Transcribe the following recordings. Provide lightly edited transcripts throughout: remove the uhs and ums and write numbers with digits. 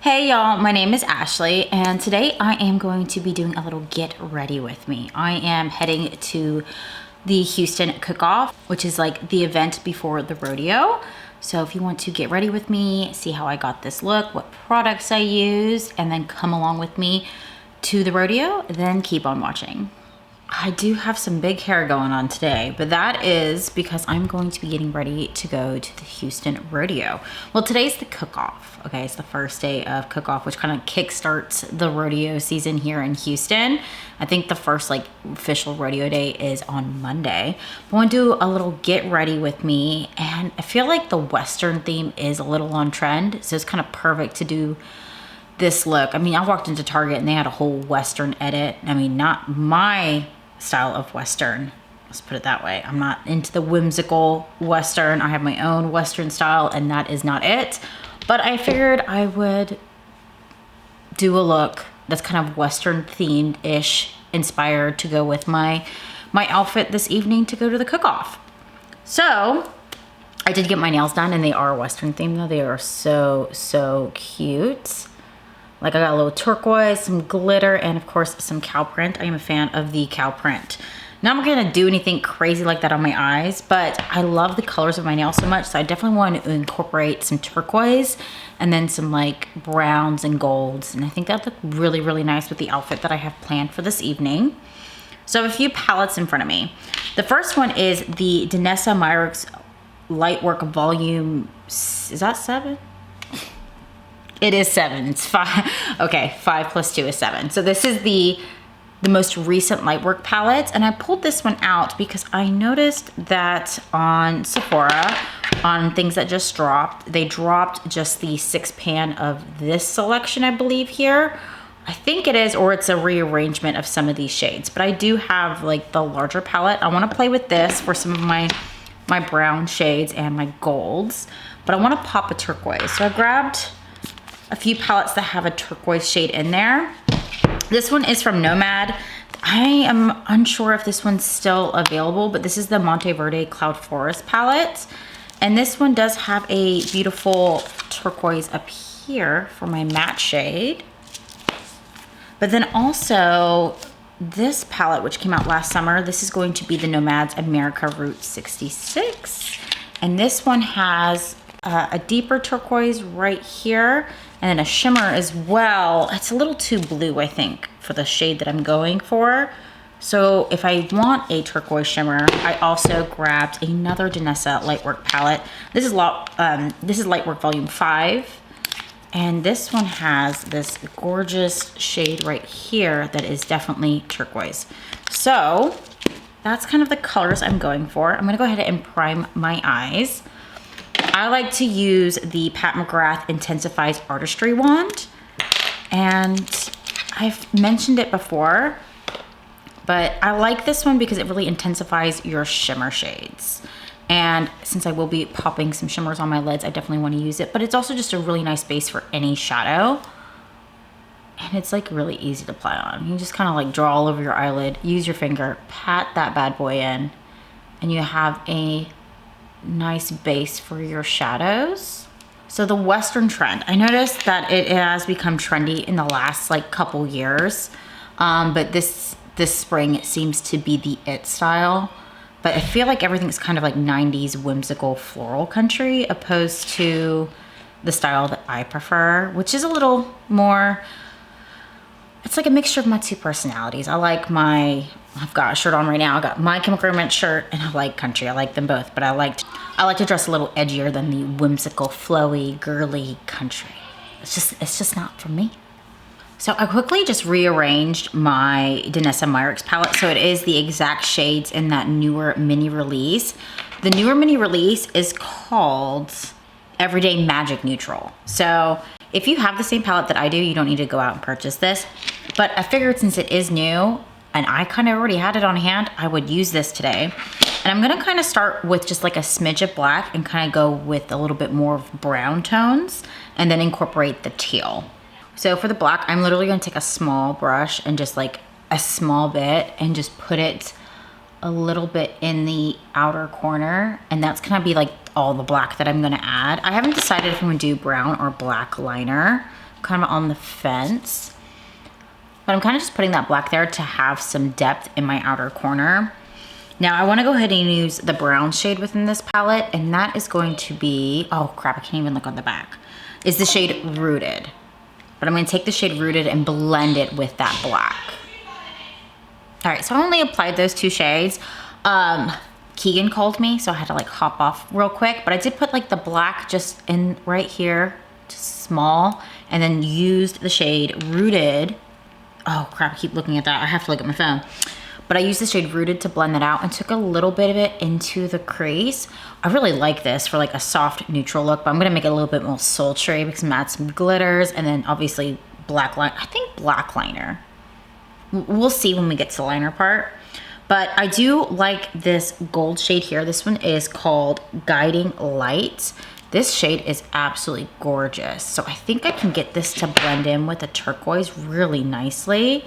Hey y'all, my name is Ashley and today I am going to be doing a little get ready with me. I am heading to the Houston Cookoff, which is like the event before the rodeo. So if you want to get ready with me, see how I got this look, what products I used, and then come along with me to the rodeo, then keep on watching. I do have some big hair going on today, but that is because I'm going to be getting ready to go to the Houston Rodeo. Well, today's the Cookoff, okay? It's the first day of Cookoff, which kind of kickstarts the rodeo season here in Houston. I think the first like official rodeo day is on Monday. I want to do a little get ready with me, and I feel like the Western theme is a little on trend, so it's kind of perfect to do this look. I mean, I walked into Target and they had a whole Western edit. I mean, not my style of Western, let's put it that way. I'm not into the whimsical Western. I have my own Western style and that is not it. But I figured I would do a look that's kind of Western themed-ish, inspired to go with my outfit this evening to go to the Cookoff. So I did get my nails done and they are Western themed though. They are so cute. Like I got a little turquoise, some glitter, and of course some cow print. I am a fan of the cow print. Now I'm not gonna do anything crazy like that on my eyes, but I love the colors of my nails so much, so I definitely want to incorporate some turquoise and then some like browns and golds. And I think that look really nice with the outfit that I have planned for this evening. So I have a few palettes in front of me. The first one is the Danessa Myricks Lightwork Volume, is that 7? It is 7, it's 5. Okay, 5 plus 2 is 7. So this is the most recent Lightwork palette, and I pulled this one out because I noticed that on Sephora, on things that just dropped, they dropped just the 6-pan of this selection, I believe here. I think it is, or it's a rearrangement of some of these shades, but I do have like the larger palette. I wanna play with this for some of my brown shades and my golds, but I wanna pop a turquoise. So I grabbed a few palettes that have a turquoise shade in there. This one is from Nomad. I am unsure if this one's still available, but this is the Monteverde Cloud Forest palette. And this one does have a beautiful turquoise up here for my matte shade. But then also this palette, which came out last summer, this is going to be the Nomad's America Route 66. And this one has a deeper turquoise right here, and then a shimmer as well. It's a little too blue, I think, for the shade that I'm going for. So if I want a turquoise shimmer, I also grabbed another Danessa Lightwork palette. This is Lightwork Volume 5. And this one has this gorgeous shade right here that is definitely turquoise. So that's kind of the colors I'm going for. I'm gonna go ahead and prime my eyes. I like to use the Pat McGrath Intensifies Artistry Wand, and I've mentioned it before, but I like this one because it really intensifies your shimmer shades. And since I will be popping some shimmers on my lids, I definitely want to use it, but it's also just a really nice base for any shadow. And it's like really easy to apply on. You just kind of like draw all over your eyelid, use your finger, pat that bad boy in, and you have a nice base for your shadows. So the Western trend, I noticed that it has become trendy in the last like couple years, but this spring it seems to be the it style. But I feel like everything's kind of like 90s whimsical floral country opposed to the style that I prefer, which is a little more, it's like a mixture of my two personalities. I've got a shirt on right now. I got My Chemical Romance shirt, and I like country. I like them both, but I like to dress a little edgier than the whimsical, flowy, girly country. It's just not for me. So I quickly just rearranged my Danessa Myricks palette, so it is the exact shades in that newer mini release. The newer mini release is called Everyday Magic Neutral. So if you have the same palette that I do, you don't need to go out and purchase this. But I figured since it is new, and I kind of already had it on hand, I would use this today. And I'm gonna kind of start with just like a smidge of black and kind of go with a little bit more of brown tones and then incorporate the teal. So for the black, I'm literally gonna take a small brush and just like a small bit and just put it a little bit in the outer corner. And that's gonna be like all the black that I'm gonna add. I haven't decided if I'm gonna do brown or black liner, kind of on the fence. But I'm kind of just putting that black there to have some depth in my outer corner. Now I want to go ahead and use the brown shade within this palette, and that is going to be, oh crap, I can't even look on the back. Is the shade Rooted. But I'm going to take the shade Rooted and blend it with that black. All right, so I only applied those 2 shades. Keegan called me, so I had to like hop off real quick, but I did put like the black just in right here, just small, and then used the shade Rooted. Oh crap, I keep looking at that. I have to look at my phone. But I used the shade Rooted to blend that out and took a little bit of it into the crease. I really like this for like a soft neutral look, but I'm gonna make it a little bit more sultry because I'm gonna add some glitters and then obviously black line. I think black liner. We'll see when we get to the liner part. But I do like this gold shade here. This one is called Guiding Light. This shade is absolutely gorgeous. So I think I can get this to blend in with the turquoise really nicely.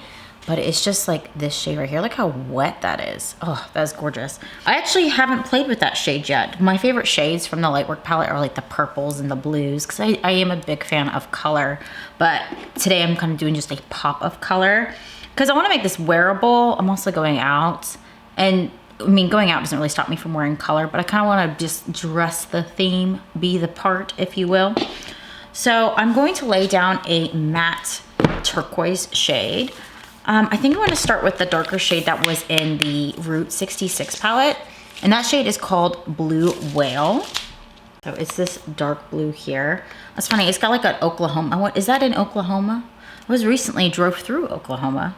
But it's just like this shade right here. Look how wet that is. Oh, that's gorgeous. I actually haven't played with that shade yet. My favorite shades from the Lightwork palette are like the purples and the blues because I am a big fan of color. But today I'm kind of doing just a pop of color because I want to make this wearable. I'm also going out, and I mean, going out doesn't really stop me from wearing color, but I kind of want to just dress the theme, be the part, if you will. So I'm going to lay down a matte turquoise shade. I think I'm going to start with the darker shade that was in the Route 66 palette, and that shade is called Blue Whale. So it's this dark blue here. That's funny, it's got like an Oklahoma. What is that, in Oklahoma? I was recently drove through Oklahoma.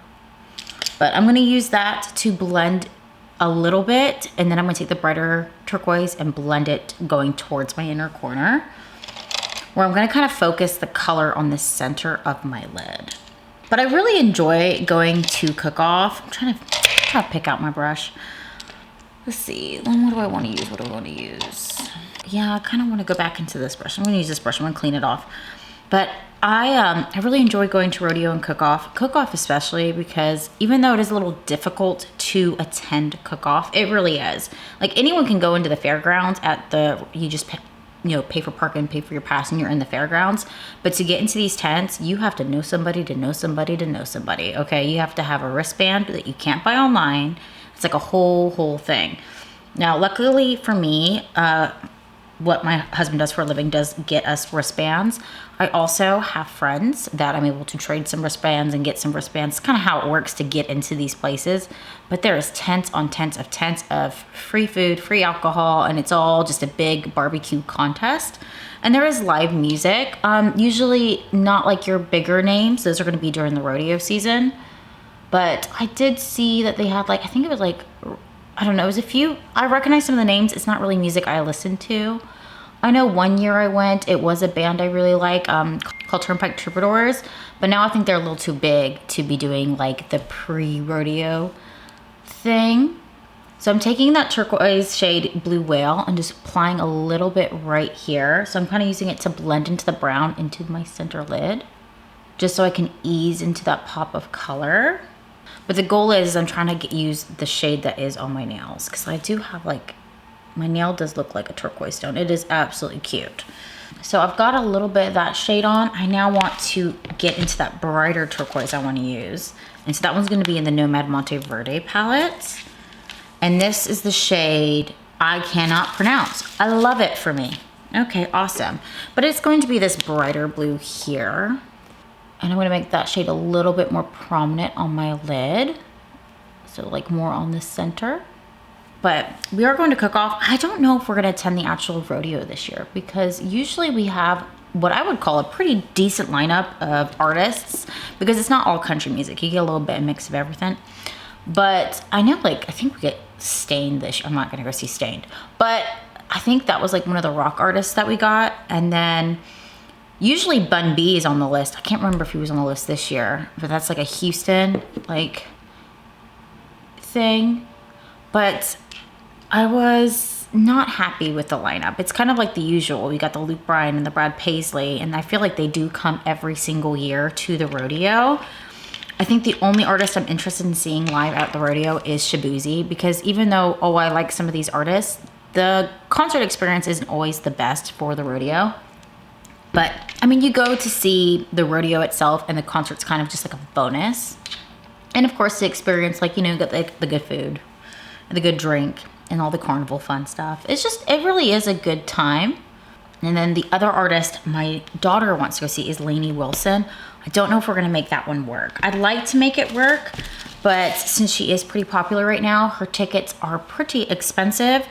But I'm going to use that to blend a little bit, and then I'm going to take the brighter turquoise and blend it going towards my inner corner, where I'm going to kind of focus the color on the center of my lid. But I really enjoy going to Cookoff. I'm trying to pick out my brush. Let's see, what do I want to use? What do I want to use? Yeah, I kind of want to go back into this brush. I'm going to use this brush. I'm going to clean it off. But I really enjoy going to Rodeo and Cookoff. Cookoff especially, because even though it is a little difficult to attend Cookoff, it really is. Like, anyone can go into the fairgrounds at the, you just pay for parking, pay for your pass, and you're in the fairgrounds. But to get into these tents, you have to know somebody to know somebody to know somebody, okay? You have to have a wristband that you can't buy online. It's like a whole thing. Now, luckily for me, what my husband does for a living does get us wristbands. I also have friends that I'm able to trade some wristbands and get some wristbands. It's kind of how it works to get into these places. But there is tents on tents of free food, free alcohol, and it's all just a big barbecue contest. And there is live music. Usually not like your bigger names. Those are going to be during the rodeo season. But I did see that they had like, I think it was like, I don't know, it was a few. I recognize some of the names. It's not really music I listen to. I know one year I went, it was a band I really like called Turnpike Troubadours, but now I think they're a little too big to be doing like the pre-rodeo thing. So I'm taking that turquoise shade Blue Whale and just applying a little bit right here. So I'm kind of using it to blend into the brown into my center lid, just so I can ease into that pop of color. But the goal is I'm trying to use the shade that is on my nails, because I do have like, my nail does look like a turquoise stone. It is absolutely cute. So I've got a little bit of that shade on. I now want to get into that brighter turquoise I want to use. And so that one's going to be in the Nomad Monteverde palette. And this is the shade I cannot pronounce. I love it for me. Okay, awesome. But it's going to be this brighter blue here. And I'm going to make that shade a little bit more prominent on my lid. So like more on the center. But we are going to Cookoff. I don't know if we're going to attend the actual rodeo this year, because usually we have what I would call a pretty decent lineup of artists, because it's not all country music. You get a little bit of mix of everything. But I know, like, I think we get Stained this year. I'm not going to go see Stained. But I think that was like one of the rock artists that we got. And then usually Bun B is on the list. I can't remember if he was on the list this year, but that's like a Houston like thing. But I was not happy with the lineup. It's kind of like the usual. We got the Luke Bryan and the Brad Paisley, and I feel like they do come every single year to the rodeo. I think the only artist I'm interested in seeing live at the rodeo is Shabuzi, because even though, oh, I like some of these artists, the concert experience isn't always the best for the rodeo. But I mean, you go to see the rodeo itself and the concert's kind of just like a bonus. And of course the experience, like, you know, get the good food and the good drink and all the carnival fun stuff. It's just, it really is a good time. And then the other artist my daughter wants to go see is Lainey Wilson. I don't know if we're gonna make that one work. I'd like to make it work, but since she is pretty popular right now, her tickets are pretty expensive.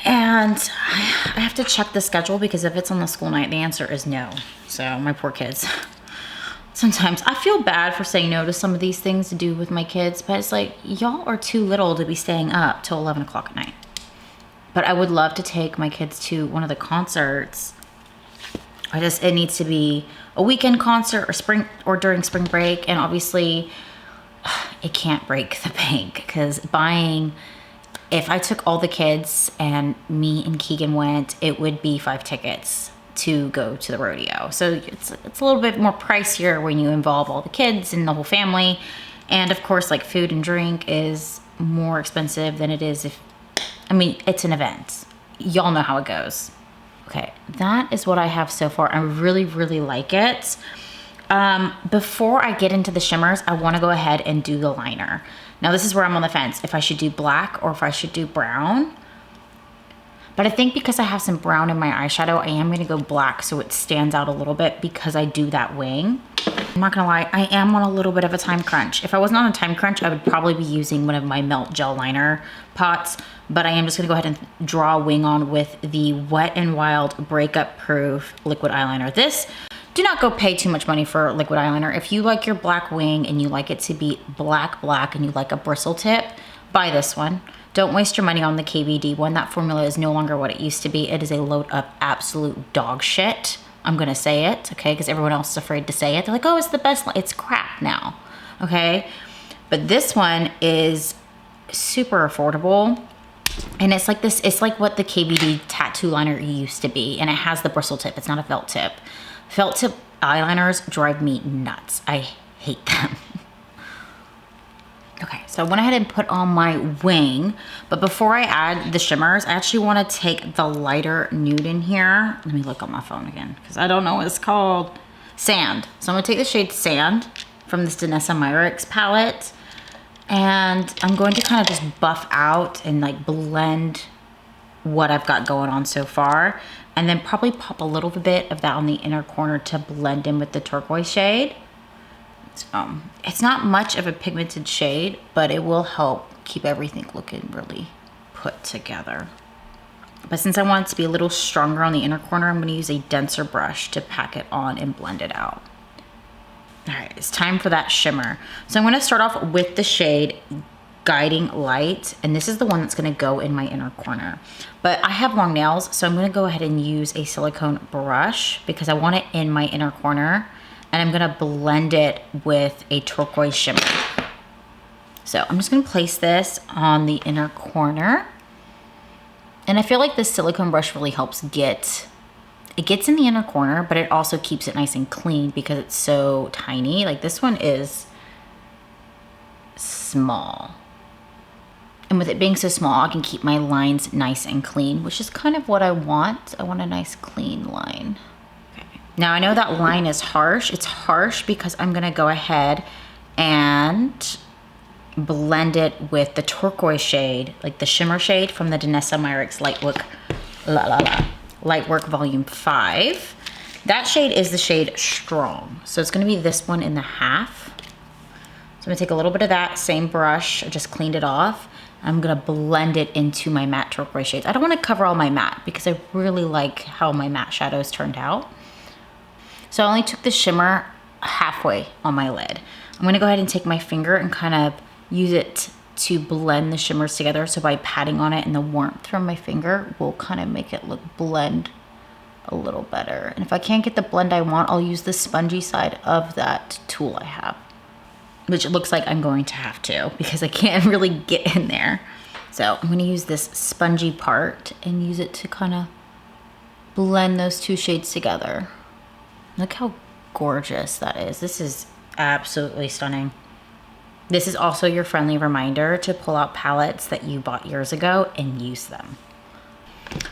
And I have to check the schedule, because if it's on the school night, the answer is no. So my poor kids. Sometimes I feel bad for saying no to some of these things to do with my kids, but it's like, y'all are too little to be staying up till 11 o'clock at night. But I would love to take my kids to one of the concerts. It needs to be a weekend concert or during spring break. And obviously it can't break the bank, because if I took all the kids and me and Keegan went, it would be 5 tickets to go to the rodeo. So it's a little bit more pricier when you involve all the kids and the whole family. And of course, like, food and drink is more expensive than it is it's an event. Y'all know how it goes. Okay, that is what I have so far. I really, really like it. Before I get into the shimmers, I want to go ahead and do the liner. Now this is where I'm on the fence, if I should do black or if I should do brown. But I think because I have some brown in my eyeshadow, I am going to go black so it stands out a little bit, because I do that wing. I'm not going to lie, I am on a little bit of a time crunch. If I wasn't on a time crunch, I would probably be using one of my Melt Gel Liner pots. But I am just going to go ahead and draw a wing on with the Wet n Wild Breakup Proof liquid eyeliner. Do not go pay too much money for liquid eyeliner. If you like your black wing and you like it to be black and you like a bristle tip, buy this one. Don't waste your money on the KVD one. That formula is no longer what it used to be. It is a load of absolute dog shit. I'm gonna say it, okay? Because everyone else is afraid to say it. They're like, oh, it's the best. It's crap now, okay? But this one is super affordable. And it's like this, it's like what the KVD tattoo liner used to be. And it has the bristle tip. It's not a felt tip. Felt tip eyeliners drive me nuts. I hate them. Okay, so I went ahead and put on my wing, but before I add the shimmers, I actually want to take the lighter nude in here. Let me look on my phone again, because I don't know what it's called. Sand. So I'm going to take the shade Sand from this Danessa Myricks palette, and I'm going to kind of just buff out and like blend what I've got going on so far, and then probably pop a little bit of that on the inner corner to blend in with the turquoise shade. It's not much of a pigmented shade, but it will help keep everything looking really put together. But since I want it to be a little stronger on the inner corner, I'm going to use a denser brush to pack it on and blend it out. All right, it's time for that shimmer. So I'm going to start off with the shade Guiding Light, and this is the one that's going to go in my inner corner. But I have long nails, so I'm going to go ahead and use a silicone brush because I want it in my inner corner. And I'm gonna blend it with a turquoise shimmer. So I'm just gonna place this on the inner corner. And I feel like this silicone brush really helps it gets in the inner corner, but it also keeps it nice and clean because it's so tiny. Like this one is small. And with it being so small, I can keep my lines nice and clean, which is kind of what I want. I want a nice clean line. Now I know that line is harsh. It's harsh because I'm gonna go ahead and blend it with the turquoise shade, like the shimmer shade from the Danessa Myricks Lightwork Volume 5. That shade is the shade Strong. So it's gonna be this one in the half. So I'm gonna take a little bit of that same brush, I just cleaned it off. I'm gonna blend it into my matte turquoise shades. I don't wanna cover all my matte because I really like how my matte shadows turned out. So I only took the shimmer halfway on my lid. I'm gonna go ahead and take my finger and kind of use it to blend the shimmers together. So by patting on it and the warmth from my finger will kind of make it blend a little better. And if I can't get the blend I want, I'll use the spongy side of that tool I have, which it looks like I'm going to have to because I can't really get in there. So I'm gonna use this spongy part and use it to kind of blend those two shades together. Look how gorgeous that is. This is absolutely stunning. This is also your friendly reminder to pull out palettes that you bought years ago and use them.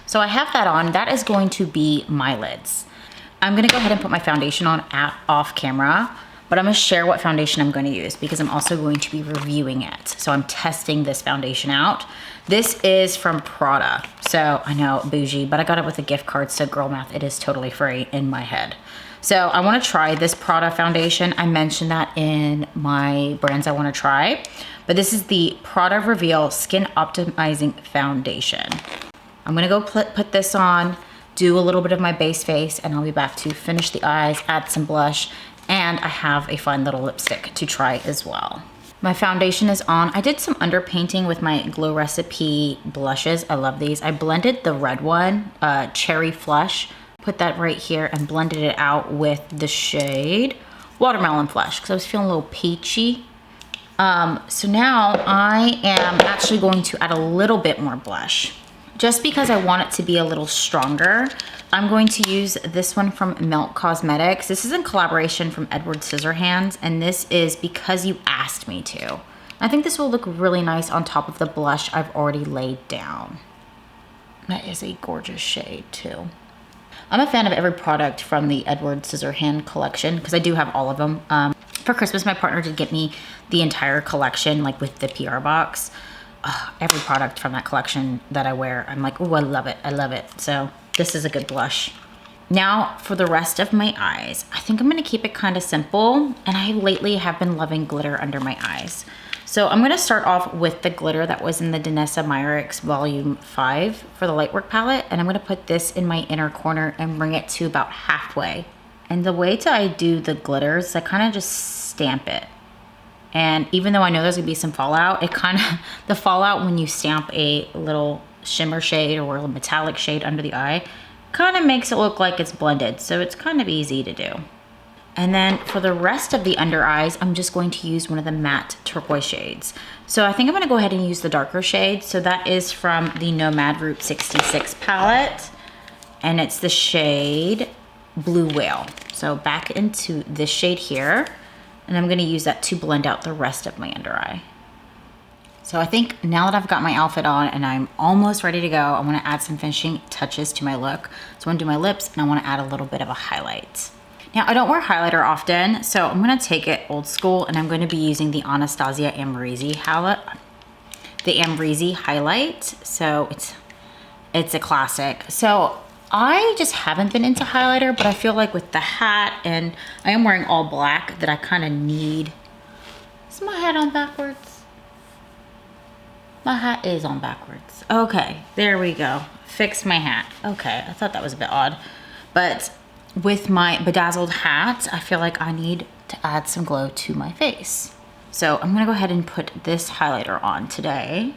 So I have that on. That is going to be my lids. I'm gonna go ahead and put my foundation on off camera, but I'm gonna share what foundation I'm gonna use because I'm also going to be reviewing it. So I'm testing this foundation out. This is from Prada. So I know, bougie, but I got it with a gift card, so girl math, it is totally free in my head. So I wanna try this Prada foundation. I mentioned that in my brands I wanna try, but this is the Prada Reveal Skin Optimizing Foundation. I'm gonna go put this on, do a little bit of my base face, and I'll be back to finish the eyes, add some blush, and I have a fun little lipstick to try as well. My foundation is on. I did some underpainting with my Glow Recipe blushes. I love these. I blended the red one, Cherry Flush, put that right here and blended it out with the shade Watermelon Flush because I was feeling a little peachy. So now I am actually going to add a little bit more blush. Just because I want it to be a little stronger, I'm going to use this one from Melt Cosmetics. This is in collaboration from Edward Scissorhands, and this is Because You Asked Me To. I think this will look really nice on top of the blush I've already laid down. That is a gorgeous shade too. I'm a fan of every product from the Edward Scissorhand collection because I do have all of them. For Christmas, my partner did get me the entire collection, like with the PR box. Every product from that collection that I wear, I'm like, oh, I love it, I love it. So this is a good blush. Now for the rest of my eyes, I think I'm gonna keep it kind of simple, and I lately have been loving glitter under my eyes. So I'm gonna start off with the glitter that was in the Danessa Myricks Volume 5 for the Lightwork palette, and I'm gonna put this in my inner corner and bring it to about halfway. And the way I do the glitters, I kind of just stamp it. And even though I know there's gonna be some fallout, the fallout when you stamp a little shimmer shade or a metallic shade under the eye, kind of makes it look like it's blended. So it's kind of easy to do. And then for the rest of the under eyes, I'm just going to use one of the matte turquoise shades. So I think I'm gonna go ahead and use the darker shade. So that is from the Nomad Route 66 palette. And it's the shade Blue Whale. So back into this shade here. And I'm gonna use that to blend out the rest of my under eye. So I think now that I've got my outfit on and I'm almost ready to go, I wanna add some finishing touches to my look. So I wanna do my lips and I wanna add a little bit of a highlight. Now I don't wear highlighter often, so I'm gonna take it old school and I'm gonna be using the Anastasia Amrezy highlight. So it's a classic. So I just haven't been into highlighter, but I feel like with the hat, and I am wearing all black, that I kind of need. Is my hat on backwards? My hat is on backwards. Okay, there we go. Fixed my hat. Okay, I thought that was a bit odd. But with my bedazzled hat, I feel like I need to add some glow to my face. So I'm gonna go ahead and put this highlighter on today.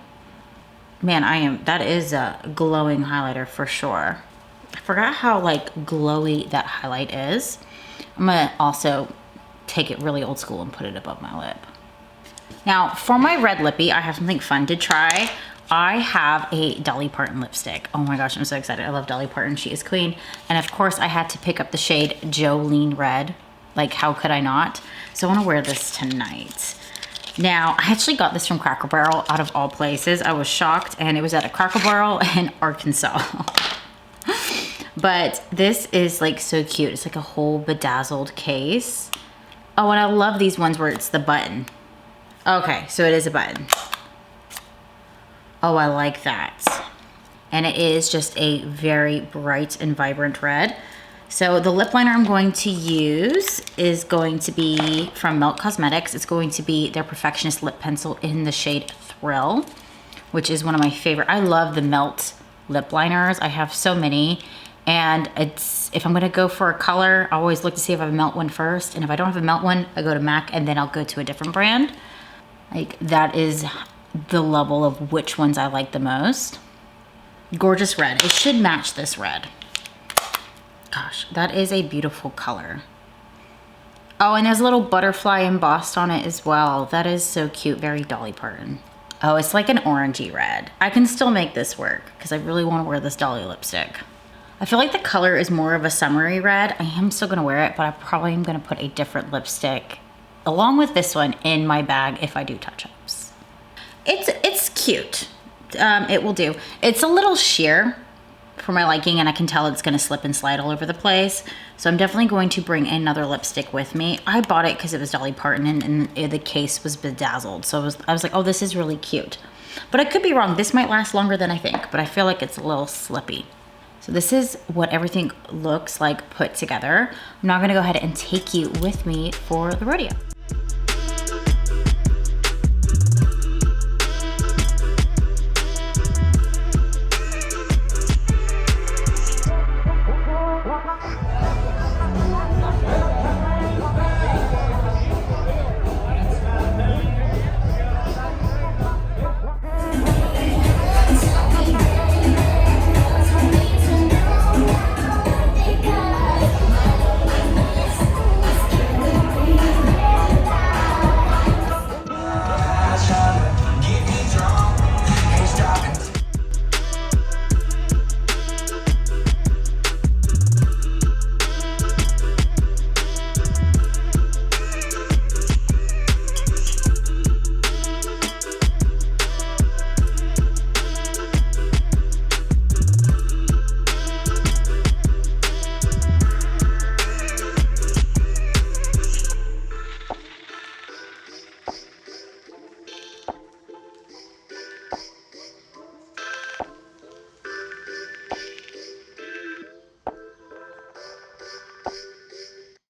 Man, that is a glowing highlighter for sure. I forgot how like glowy that highlight is. I'm gonna also take it really old school and put it above my lip. Now for my red lippy, I have something fun to try. I have a Dolly Parton lipstick. Oh my gosh, I'm so excited. I love Dolly Parton, she is queen. And of course I had to pick up the shade Jolene Red. Like how could I not? So I wanna wear this tonight. Now, I actually got this from Cracker Barrel out of all places. I was shocked, and it was at a Cracker Barrel in Arkansas. But this is like so cute. It's like a whole bedazzled case. Oh, and I love these ones where it's the button. Okay, so it is a button. Oh, I like that. And it is just a very bright and vibrant red. So the lip liner I'm going to use is going to be from Melt Cosmetics. It's going to be their Perfectionist Lip Pencil in the shade Thrill, which is one of my favorite. I love the Melt lip liners. I have so many. And if I'm gonna go for a color, I always look to see if I have a Melt one first. And if I don't have a Melt one, I go to MAC and then I'll go to a different brand. Like that is the level of which ones I like the most. Gorgeous red. It should match this red. Gosh, that is a beautiful color. Oh, and there's a little butterfly embossed on it as well. That is so cute, very Dolly Parton. Oh, it's like an orangey red. I can still make this work because I really want to wear this Dolly lipstick. I feel like the color is more of a summery red. I am still gonna wear it, but I probably am gonna put a different lipstick along with this one in my bag if I do touch-ups. It's cute. It will do. It's a little sheer, for my liking, and I can tell it's gonna slip and slide all over the place. So I'm definitely going to bring another lipstick with me. I bought it because it was Dolly Parton and the case was bedazzled. So I was like, oh, this is really cute. But I could be wrong. This might last longer than I think, but I feel like it's a little slippy. So this is what everything looks like put together. I'm now gonna go ahead and take you with me for the rodeo.